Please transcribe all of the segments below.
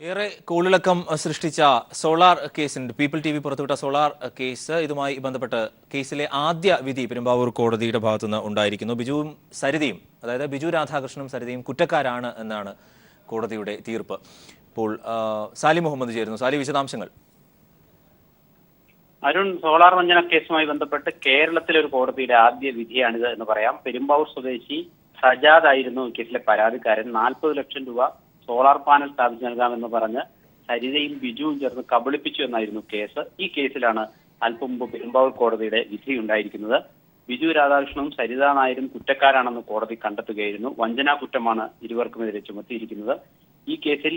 ഏറെ കോളിളക്കം സൃഷ്ടിച്ച സോളാർ കേസിന്റെ പീപ്പിൾ ടി വി പുറത്തുവിട്ട സോളാർ കേസ് ഇതുമായി ബന്ധപ്പെട്ട് കേസിലെ ആദ്യ വിധി പെരുമ്പാവൂർ കോടതിയുടെ ഭാഗത്തുനിന്ന് ഉണ്ടായിരിക്കുന്നു. ബിജുവും സരിതയും, അതായത് ബിജു രാധാകൃഷ്ണനും സരിതയും കുറ്റക്കാരാണ് എന്നാണ് കോടതിയുടെ തീർപ്പ്. ഇപ്പോൾ സാലി മുഹമ്മദ് ചേരുന്നു. സാലി, വിശദാംശങ്ങൾ. അരുൺ, സോളാർ വഞ്ചന കേസുമായി ബന്ധപ്പെട്ട് കേരളത്തിലെ ഒരു കോടതിയുടെ ആദ്യ വിധിയാണിത് എന്ന് പറയാം. പെരുമ്പാവൂർ സ്വദേശി സജാദ് ആയിരുന്നു കേസിലെ പരാതിക്കാരൻ. 40 ലക്ഷം രൂപ സോളാർ പാനൽ സ്ഥാപിച്ചു നൽകാമെന്ന് പറഞ്ഞ് സരിതയും ബിജുവും ചേർന്ന് കബളിപ്പിച്ചു എന്നായിരുന്നു കേസ്. ഈ കേസിലാണ് അല്പം മുമ്പ് പെരുമ്പാവൂർ കോടതിയുടെ വിധി ഉണ്ടായിരിക്കുന്നത്. ബിജു രാധാകൃഷ്ണനും സരിത നായരും കുറ്റക്കാരാണെന്ന് കോടതി കണ്ടെത്തുകയായിരുന്നു. വഞ്ചനാ കുറ്റമാണ് ഇരുവർക്കുമെതിരെ ചുമത്തിയിരിക്കുന്നത്. ഈ കേസിൽ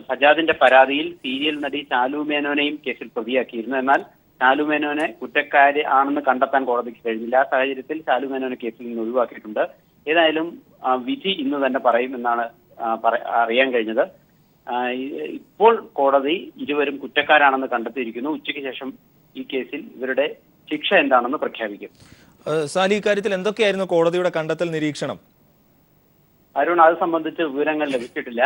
സജാദിന്റെ പരാതിയിൽ സീരിയൽ നടി ശാലു മേനോനെയും കേസിൽ പ്രതിയാക്കിയിരുന്നു. എന്നാൽ ശാലു മേനോനെ കുറ്റക്കാരി ആണെന്ന് കണ്ടെത്താൻ കോടതിക്ക് കഴിഞ്ഞില്ല. ആ സാഹചര്യത്തിൽ ശാലു മേനോനെ കേസിൽ നിന്ന് ഒഴിവാക്കിയിട്ടുണ്ട്. ഏതായാലും വിധി ഇന്ന് തന്നെ പറയുമെന്നാണ് അറിയാൻ കഴിഞ്ഞത്. ഇപ്പോൾ കോടതി ഇരുവരും കുറ്റക്കാരാണെന്ന് കണ്ടെത്തിയിരിക്കുന്നു. ഉച്ചയ്ക്ക് ശേഷം ഈ കേസിൽ ഇവരുടെ ശിക്ഷ എന്താണെന്ന് പ്രഖ്യാപിക്കും. സാലി, ഇക്കാര്യത്തിൽ എന്തൊക്കെയായിരുന്നു കോടതിയുടെ കണ്ടെത്തൽ നിരീക്ഷണം? അരുൺ, അത് സംബന്ധിച്ച് വിവരങ്ങൾ ലഭിച്ചിട്ടില്ല.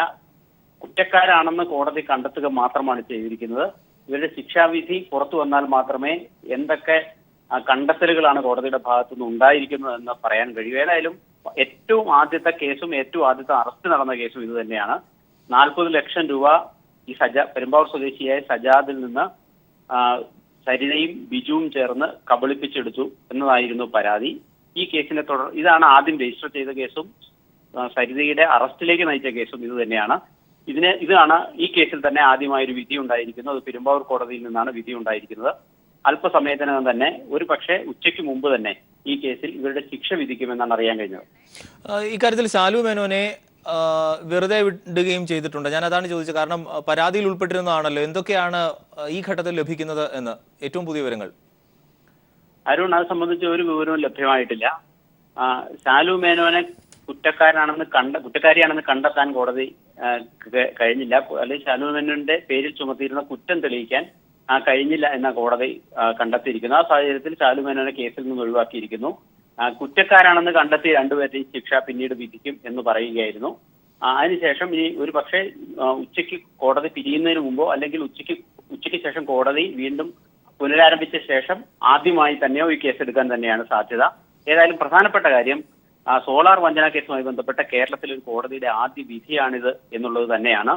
കുറ്റക്കാരാണെന്ന് കോടതി കണ്ടെത്തുക മാത്രമാണ് ചെയ്തിരിക്കുന്നത്. ഇവരുടെ ശിക്ഷാവിധി പുറത്തു വന്നാൽ മാത്രമേ എന്തൊക്കെ കണ്ടെത്തലുകളാണ് കോടതിയുടെ ഭാഗത്തുനിന്ന് ഉണ്ടായിരിക്കുന്നത് എന്ന് പറയാൻ കഴിയും. ഏതായാലും ഏറ്റവും ആദ്യത്തെ കേസും ഏറ്റവും ആദ്യത്തെ അറസ്റ്റ് നടന്ന കേസും ഇത് തന്നെയാണ്. 40 ലക്ഷം രൂപ ഈ പെരുമ്പാവൂർ സ്വദേശിയായ സജാദിൽ നിന്ന് സരിതയും ബിജുവും ചേർന്ന് കബളിപ്പിച്ചെടുത്തു എന്നതായിരുന്നു പരാതി. ഈ കേസിനെ ഇതാണ് ആദ്യം രജിസ്റ്റർ ചെയ്ത കേസും സരിതയുടെ അറസ്റ്റിലേക്ക് നയിച്ച കേസും ഇത് തന്നെയാണ്. ഇതാണ് ഈ കേസിൽ തന്നെ ആദ്യമായൊരു വിധി ഉണ്ടായിരിക്കുന്നത്. അത് പെരുമ്പാവൂർ കോടതിയിൽ നിന്നാണ് വിധി ഉണ്ടായിരിക്കുന്നത്. അല്പസമയത്തിനകം തന്നെ, ഒരു പക്ഷേ ഉച്ചയ്ക്ക് മുമ്പ് തന്നെ ഈ കേസിൽ ഇവരുടെ ശിക്ഷ വിധിക്കുമെന്നാണ് അറിയാൻ കഴിഞ്ഞത്. ഇക്കാര്യത്തിൽ ശാലു മേനോനെ വെറുതെ വിടുകയും ചെയ്തിട്ടുണ്ട്. ഞാൻ അതാണ് ചോദിച്ചത്. കാരണം പരാതിയിൽ ഉൾപ്പെട്ടിരുന്നതാണല്ലോ. എന്തൊക്കെയാണ് ഈ ഘട്ടത്തിൽ ലഭിക്കുന്നത് എന്ന് ഏറ്റവും പുതിയ വിവരങ്ങൾ? അരുൺ, അത് സംബന്ധിച്ച് ഒരു വിവരവും ലഭ്യമായിട്ടില്ല. ശാലു മേനോനെ കുറ്റക്കാരിയാണെന്ന് കണ്ടെത്താൻ കോടതി കഴിഞ്ഞില്ല. അല്ലെങ്കിൽ ശാലു മേനോന്റെ പേരിൽ ചുമത്തിയിരുന്ന കുറ്റം തെളിയിക്കാൻ കഴിഞ്ഞില്ല എന്ന കോടതി കണ്ടെത്തിയിരിക്കുന്നു. ആ സാഹചര്യത്തിൽ ശാലു മേനോനെ കേസിൽ നിന്ന് ഒഴിവാക്കിയിരിക്കുന്നു. കുറ്റക്കാരാണെന്ന് കണ്ടെത്തി രണ്ടുപേരുടെയും ശിക്ഷ പിന്നീട് വിധിക്കും എന്ന് പറയുകയായിരുന്നു. അതിനുശേഷം ഈ ഒരു പക്ഷേ ഉച്ചയ്ക്ക് കോടതി പിരിയുന്നതിന് മുമ്പോ അല്ലെങ്കിൽ ഉച്ചയ്ക്ക് ശേഷം കോടതി വീണ്ടും പുനരാരംഭിച്ച ശേഷം ആദ്യമായി തന്നെയോ ഈ കേസെടുക്കാൻ തന്നെയാണ് സാധ്യത. ഏതായാലും പ്രധാനപ്പെട്ട കാര്യം, സോളാർ വഞ്ചന കേസുമായി ബന്ധപ്പെട്ട കേരളത്തിലെ ഒരു കോടതിയുടെ ആദ്യ വിധിയാണിത് എന്നുള്ളത് തന്നെയാണ്.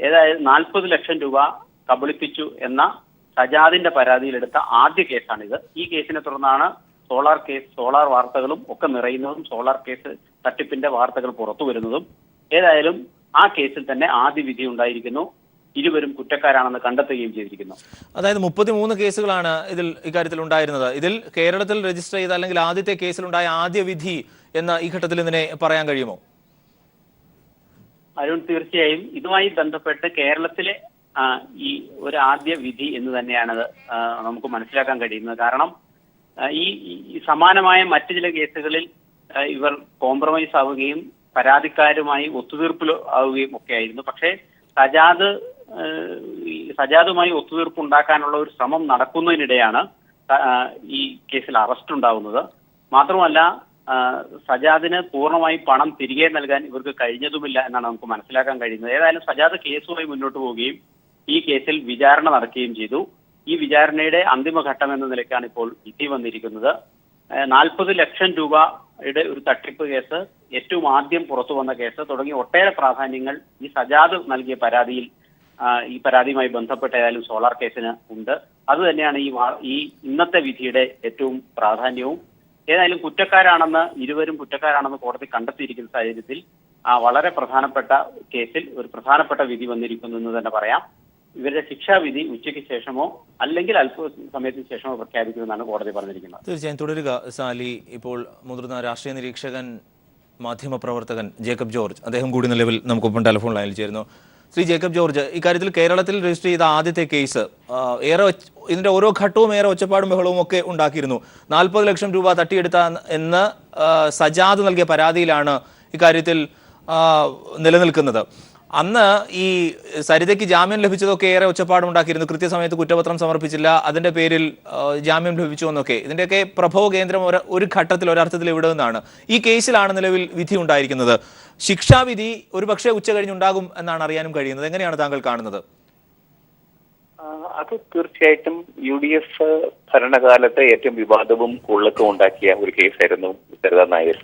ഏതായാലും 40 ലക്ഷം രൂപ കബളിപ്പിച്ചു എന്ന സജാദിന്റെ പരാതിയിലെടുത്ത ആദ്യ കേസാണിത്. ഈ കേസിനെ തുടർന്നാണ് സോളാർ വാർത്തകളും ഒക്കെ നിറയുന്നതും സോളാർ കേസ് തട്ടിപ്പിന്റെ വാർത്തകൾ പുറത്തു വരുന്നതും. ഏതായാലും ആ കേസിൽ തന്നെ ആദ്യ വിധി ഉണ്ടായിരിക്കുന്നു. ഇരുവരും കുറ്റക്കാരാണെന്ന് കണ്ടെത്തുകയും ചെയ്തിരിക്കുന്നു. അതായത് 33 കേസുകളാണ് ഇക്കാര്യത്തിൽ ഉണ്ടായിരുന്നത്. ഇതിൽ കേരളത്തിൽ രജിസ്റ്റർ ചെയ്ത അല്ലെങ്കിൽ ആദ്യത്തെ കേസിലുണ്ടായ ആദ്യ വിധി എന്ന ഈ ഘട്ടത്തിൽ ഇതിനെ പറയാൻ കഴിയുമോ? അരുൺ, തീർച്ചയായും ഇതുമായി ബന്ധപ്പെട്ട് കേരളത്തിലെ ഈ ഒരു ആദ്യ വിധി എന്ന് തന്നെയാണ് നമുക്ക് മനസ്സിലാക്കാൻ കഴിയുന്നത്. കാരണം ഈ സമാനമായ മറ്റു ചില കേസുകളിൽ ഇവർ കോംപ്രമൈസ് ആവുകയും പരാതിക്കാരുമായി ഒത്തുതീർപ്പിൽ ആവുകയും ഒക്കെ ആയിരുന്നു. പക്ഷേ സജാദുമായി ഒത്തുതീർപ്പ് ഉണ്ടാക്കാനുള്ള ഒരു ശ്രമം നടക്കുന്നതിനിടെയാണ് ഈ കേസിൽ അറസ്റ്റ് ഉണ്ടാവുന്നത്. മാത്രമല്ല, സജാദിന് പൂർണ്ണമായി പണം തിരികെ നൽകാൻ ഇവർക്ക് കഴിഞ്ഞതുമില്ല എന്നാണ് നമുക്ക് മനസ്സിലാക്കാൻ കഴിയുന്നത്. ഏതായാലും സജാദ് കേസുമായി മുന്നോട്ട് പോവുകയും ഈ കേസിൽ വിചാരണ നടക്കുകയും ചെയ്തു. ഈ വിചാരണയുടെ അന്തിമഘട്ടം എന്ന നിലയ്ക്കാണ് ഇപ്പോൾ വിധി വന്നിരിക്കുന്നത്. 40 ലക്ഷം രൂപയുടെ ഒരു തട്ടിപ്പ് കേസ്, ഏറ്റവും ആദ്യം പുറത്തു വന്ന കേസ് തുടങ്ങി ഒട്ടേറെ പ്രാധാന്യങ്ങൾ ഈ സജാദ് നൽകിയ ഈ പരാതിയുമായി ബന്ധപ്പെട്ട ഏതായാലും സോളാർ കേസിന് ഉണ്ട്. അത് തന്നെയാണ് ഈ ഇന്നത്തെ വിധിയുടെ ഏറ്റവും പ്രാധാന്യവും. ഏതായാലും ഇരുവരും കുറ്റക്കാരാണെന്ന് കോടതി കണ്ടെത്തിയിരിക്കുന്ന സാഹചര്യത്തിൽ വളരെ പ്രധാനപ്പെട്ട കേസിൽ ഒരു പ്രധാനപ്പെട്ട വിധി വന്നിരിക്കുന്നു എന്ന് തന്നെ പറയാം. ഇവരുടെ ശിക്ഷാവിധി ഉച്ചയ്ക്ക് ശേഷമോ അല്ലെങ്കിൽ അല്പ സമയത്തിന് ശേഷമോ പ്രഖ്യാപിക്കുമെന്നാണ് കോടതി പറഞ്ഞിരിക്കുന്നത്. തീർച്ചയായും തുടരുക സാലി. ഇപ്പോൾ മുതിർന്ന രാഷ്ട്രീയ നിരീക്ഷകൻ, മാധ്യമപ്രവർത്തകൻ ജേക്കബ് ജോർജ്, അദ്ദേഹം കൂടി നിലവിൽ നമുക്കൊപ്പം ടെലിഫോൺ ലൈനിൽ ചേരുന്നു. ശ്രീ ജേക്കബ് ജോർജ്, ഇക്കാര്യത്തിൽ കേരളത്തിൽ രജിസ്റ്റർ ചെയ്ത ആദ്യത്തെ കേസ് ഇതിന്റെ ഓരോ ഘട്ടവും ഏറെ ഒച്ചപ്പാടും ബഹളവും ഒക്കെ ഉണ്ടാക്കിയിരുന്നു. 40 ലക്ഷം രൂപ തട്ടിയെടുത്ത എന്ന് സജാദ് നൽകിയ പരാതിയിലാണ് ഇക്കാര്യത്തിൽ നിലനിൽക്കുന്നത്. അന്ന് ഈ സരിതയ്ക്ക് ജാമ്യം ലഭിച്ചതൊക്കെ ഏറെ ഒച്ചപ്പാടുണ്ടാക്കിയിരുന്നു. കൃത്യസമയത്ത് കുറ്റപത്രം സമർപ്പിച്ചില്ല, അതിന്റെ പേരിൽ ജാമ്യം ലഭിച്ചു എന്നൊക്കെ. ഇതിന്റെയൊക്കെ പ്രഭവ കേന്ദ്രം ഒരു ഘട്ടത്തിൽ ഒരർത്ഥത്തിൽ ഇവിടെ നിന്നാണ്. ഈ കേസിലാണ് നിലവിൽ വിധി ഉണ്ടായിരിക്കുന്നത്. ശിക്ഷാവിധി ഒരു പക്ഷേ ഉച്ച കഴിഞ്ഞുണ്ടാകും എന്നാണ് അറിയാനും കഴിയുന്നത്. എങ്ങനെയാണ് താങ്കൾ കാണുന്നത്? അത് തീർച്ചയായിട്ടും UDF ഭരണകാലത്ത് ഏറ്റവും വിവാദവും കൊള്ളക്കും ഉണ്ടാക്കിയ ഒരു കേസായിരുന്നു സരിത നായർ,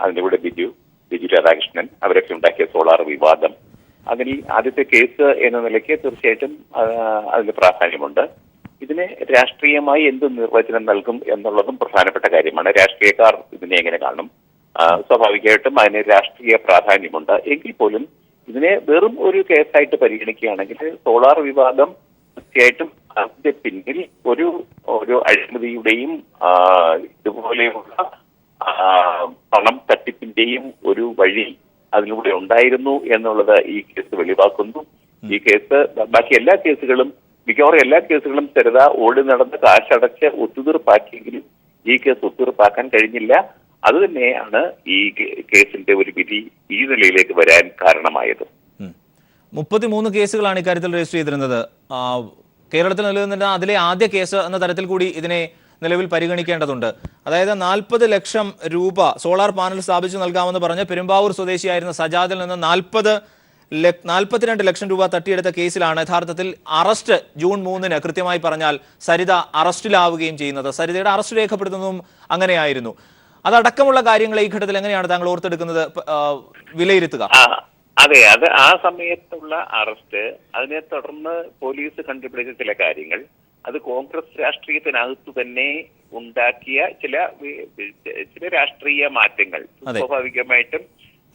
അതിന്റെ കൂടെ ബിജു രാധാകൃഷ്ണൻ അവരൊക്കെ ഉണ്ടാക്കിയ സോളാർ വിവാദം. അതിൽ ആദ്യത്തെ കേസ് എന്ന നിലയ്ക്ക് തീർച്ചയായിട്ടും അതിന് പ്രാധാന്യമുണ്ട്. ഇതിന് രാഷ്ട്രീയമായി എന്ത് നിർവചനം നൽകും എന്നുള്ളതും പ്രധാനപ്പെട്ട കാര്യമാണ്. രാഷ്ട്രീയക്കാർ ഇതിനെ എങ്ങനെ കാണും? സ്വാഭാവികമായിട്ടും അതിന് രാഷ്ട്രീയ പ്രാധാന്യമുണ്ട്. എങ്കിൽ പോലും ഇതിനെ വെറും ഒരു കേസായിട്ട് പരിഗണിക്കുകയാണെങ്കിൽ സോളാർ വിവാദം തീർച്ചയായിട്ടും അതിന്റെ പിന്നിൽ ഒരു അഴിമതിയുടെയും ഇതുപോലെയുള്ള പണം തട്ടിപ്പിന്റെയും ഒരു വഴി അതിലൂടെ ഉണ്ടായിരുന്നു എന്നുള്ളത് ഈ കേസ് വെളിവാക്കുന്നു. ഈ കേസ് ബാക്കി എല്ലാ കേസുകളും മിക്കവാറും എല്ലാ കേസുകളും സരിത ഓടി നടന്ന് കാശടച്ച് ഒത്തുതീർപ്പാക്കിയെങ്കിലും ഈ കേസ് ഒത്തുതീർപ്പാക്കാൻ കഴിഞ്ഞില്ല. അത് തന്നെയാണ് ഈ കേസിന്റെ ഒരു വിധി ഈ നിലയിലേക്ക് വരാൻ കാരണമായത്. 33 കേസുകളാണ് ഇക്കാര്യത്തിൽ രജിസ്റ്റർ ചെയ്തിരുന്നത്. കേരളത്തിൽ നിലനിന്നിരുന്ന അതിലെ ആദ്യ കേസ് എന്ന തരത്തിൽ കൂടി ഇതിനെ നിലവിൽ പരിഗണിക്കേണ്ടതുണ്ട്. അതായത് 40 ലക്ഷം രൂപ സോളാർ പാനൽ സ്ഥാപിച്ചു നൽകാമെന്ന് പറഞ്ഞ് പെരുമ്പാവൂർ സ്വദേശിയായിരുന്ന സജാദിൽ നിന്ന് 42 ലക്ഷം രൂപ തട്ടിയെടുത്ത കേസിലാണ് യഥാർത്ഥത്തിൽ അറസ്റ്റ് ജൂൺ 3-ന് കൃത്യമായി പറഞ്ഞാൽ സരിത അറസ്റ്റിലാവുകയും ചെയ്യുന്നത്. സരിതയുടെ അറസ്റ്റ് രേഖപ്പെടുത്തുന്നതും അങ്ങനെയായിരുന്നു. അതടക്കമുള്ള കാര്യങ്ങൾ ഈ ഘട്ടത്തിൽ എങ്ങനെയാണ് താങ്കൾ ഓർത്തെടുക്കുന്നത്, വിലയിരുത്തുക? അതെ, അത് ആ സമയത്തുള്ള അറസ്റ്റ്, അതിനെ തുടർന്ന് പോലീസ് കണ്ടുപിടിച്ച ചില കാര്യങ്ങൾ, അത് കോൺഗ്രസ് രാഷ്ട്രീയത്തിനകത്ത് തന്നെ ഉണ്ടാക്കിയ ചില രാഷ്ട്രീയ മാറ്റങ്ങൾ. സ്വാഭാവികമായിട്ടും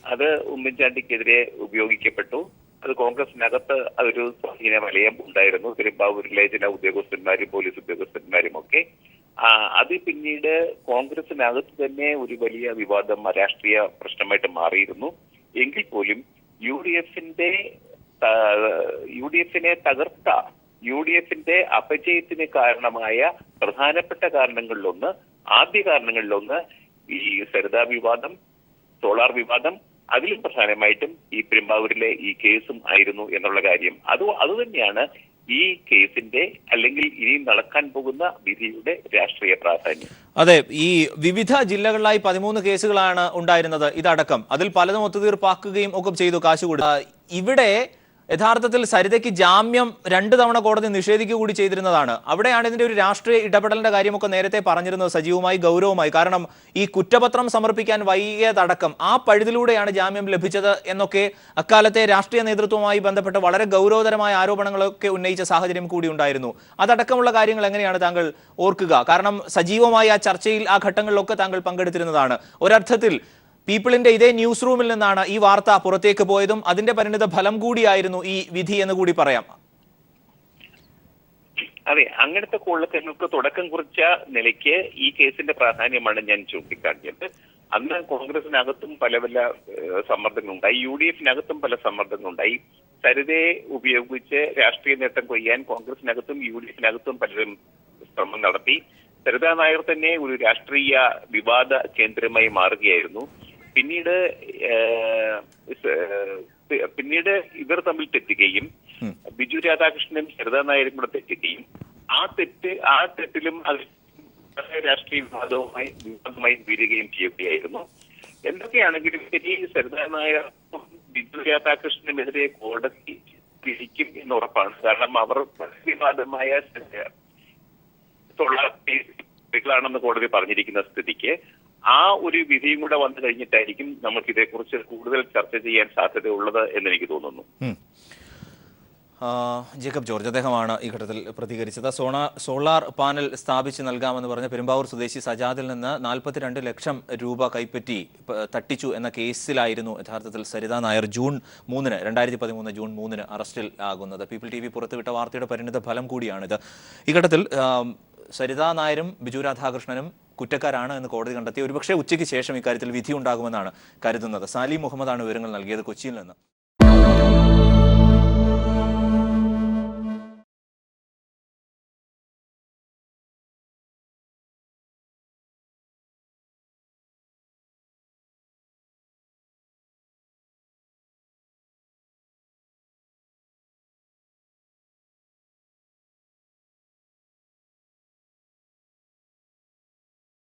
അത് ഉമ്മൻചാണ്ടിക്കെതിരെ ഉപയോഗിക്കപ്പെട്ടു. അത് കോൺഗ്രസിനകത്ത് അതൊരു സ്വാധീന വലയം ഉണ്ടായിരുന്നു. പെരുമ്പാവൂരിലെ ചില ഉദ്യോഗസ്ഥന്മാരും പോലീസ് ഉദ്യോഗസ്ഥന്മാരും ഒക്കെ. അത് പിന്നീട് കോൺഗ്രസിനകത്ത് തന്നെ ഒരു വലിയ വിവാദം, രാഷ്ട്രീയ പ്രശ്നമായിട്ട് മാറിയിരുന്നു. എങ്കിൽ പോലും യുഡിഎഫിനെ തകർത്ത, യുഡിഎഫിന്റെ അപജയത്തിന് കാരണമായ പ്രധാനപ്പെട്ട കാരണങ്ങളിലൊന്ന്, ആദ്യ കാരണങ്ങളിലൊന്ന് ഈ സരിതാ വിവാദം, സോളാർ വിവാദം, അതിലും പ്രധാനമായിട്ടും ഈ പെരുമ്പാവൂരിലെ ഈ കേസും ആയിരുന്നു എന്നുള്ള കാര്യം. അതുതന്നെയാണ് ഈ കേസിന്റെ അല്ലെങ്കിൽ ഇനി നടക്കാൻ പോകുന്ന വിധിയുടെ രാഷ്ട്രീയ പ്രാധാന്യം. അതെ, ഈ വിവിധ ജില്ലകളിലായി 13 കേസുകളാണ് ഉണ്ടായിരുന്നത് ഇതടക്കം. അതിൽ പലതും ഒത്തുതീർപ്പാക്കുകയും ഒക്കെ ചെയ്തു, കാശ് കൊടുത്തു. ഇവിടെ യഥാർത്ഥത്തിൽ സരിതയ്ക്ക് ജാമ്യം 2 തവണ കോടതി നിഷേധിക്കുക കൂടി ചെയ്തിരുന്നതാണ്. അവിടെയാണ് ഇതിന്റെ ഒരു രാഷ്ട്രീയ ഇടപെടലിന്റെ കാര്യമൊക്കെ നേരത്തെ പറഞ്ഞിരുന്നത് സജീവമായി ഗൗരവമായി. കാരണം ഈ കുറ്റപത്രം സമർപ്പിക്കാൻ വൈകിയതടക്കം ആ പഴുതിലൂടെയാണ് ജാമ്യം ലഭിച്ചത് എന്നൊക്കെ അക്കാലത്തെ രാഷ്ട്രീയ നേതൃത്വവുമായി ബന്ധപ്പെട്ട് വളരെ ഗൗരവതരമായ ആരോപണങ്ങളൊക്കെ ഉന്നയിച്ച സാഹചര്യം കൂടി ഉണ്ടായിരുന്നു. അതടക്കമുള്ള കാര്യങ്ങൾ എങ്ങനെയാണ് താങ്കൾ ഓർക്കുക? കാരണം സജീവമായി ആ ചർച്ചയിൽ ആ ഘട്ടങ്ങളിലൊക്കെ താങ്കൾ പങ്കെടുത്തിരുന്നതാണ്. ഒരർത്ഥത്തിൽ പീപ്പിളിന്റെ ഇതേ ന്യൂസ് റൂമിൽ നിന്നാണ് ഈ വാർത്ത പുറത്തേക്ക് പോയതും അതിന്റെ പരിണിത ഫലം കൂടിയായിരുന്നു ഈ വിധി എന്ന് കൂടി പറയാം. അതെ, അങ്ങനത്തെ കൊള്ളക്കങ്ങൾക്ക് തുടക്കം കുറിച്ച നിലയ്ക്ക് ഈ കേസിന്റെ പ്രാധാന്യമാണ് ഞാൻ ചൂണ്ടിക്കാണിച്ചത്. അന്ന് കോൺഗ്രസിനകത്തും പല സമ്മർദ്ദങ്ങളുണ്ടായി, UDFിനകത്തും പല സമ്മർദ്ദങ്ങളുണ്ടായി. സരിതയെ ഉപയോഗിച്ച് രാഷ്ട്രീയ നേട്ടം കൊയ്യാൻ കോൺഗ്രസിനകത്തും UDFിനകത്തും പലരും ശ്രമം നടത്തി. സരിതാ നായർ തന്നെ ഒരു രാഷ്ട്രീയ വിവാദ കേന്ദ്രമായി മാറുകയായിരുന്നു. പിന്നീട് ഇവർ തമ്മിൽ തെറ്റുകയും ബിജു രാധാകൃഷ്ണനും സരിതാ നായരും കൂടെ തെറ്റുകയും ആ തെറ്റിലും അത് രാഷ്ട്രീയ വിവാദമായി വീഴുകയും ചെയ്യുകയായിരുന്നു. എന്തൊക്കെയാണെങ്കിലും ശരി, സരിതാ നായർ ബിജു രാധാകൃഷ്ണനുമെതിരെ കോടതി വിധിക്കും എന്ന് ഉറപ്പാണ്. കാരണം അവർ വിവാദമായ ാണെന്ന് കോടതി പറഞ്ഞിരിക്കുന്ന സ്ഥിതിക്ക് ആ ഒരു വിധിയും കൂടെ വന്നു കഴിഞ്ഞിട്ടായിരിക്കും നമുക്ക് ഇതേക്കുറിച്ച് കൂടുതൽ ചർച്ച ചെയ്യാൻ സാധ്യതയുള്ളത് എന്ന് എനിക്ക് തോന്നുന്നു. ജേക്കബ് ജോർജ് അദ്ദേഹമാണ് ഈ ഘട്ടത്തിൽ പ്രതികരിച്ചത്. സോളാർ പാനൽ സ്ഥാപിച്ച് നൽകാമെന്ന് പറഞ്ഞ പെരുമ്പാവൂർ സ്വദേശി സജാദിൽ നിന്ന് 42 ലക്ഷം രൂപ കൈപ്പറ്റി തട്ടിച്ചു എന്ന കേസിലായിരുന്നു യഥാർത്ഥത്തിൽ സരിതാ നായർ ജൂൺ 3-ന് 2013 ജൂൺ 3-ന് അറസ്റ്റിൽ ആകുന്നത്. പീപ്പിൾ TV പുറത്തുവിട്ട വാർത്തയുടെ പരിണിത ഫലം കൂടിയാണിത്. ഈ ഘട്ടത്തിൽ സരിതാ നായരും ബിജു രാധാകൃഷ്ണനും കുറ്റക്കാരാണ് എന്ന് കോടതി കണ്ടെത്തി. ഒരുപക്ഷെ ഉച്ചയ്ക്ക് ശേഷം ഇക്കാര്യത്തിൽ വിധി ഉണ്ടാകുമെന്നാണ് കരുതുന്നത്. സാലി മുഹമ്മദാണ് വിവരങ്ങൾ നൽകിയത് കൊച്ചിയിൽ നിന്ന്.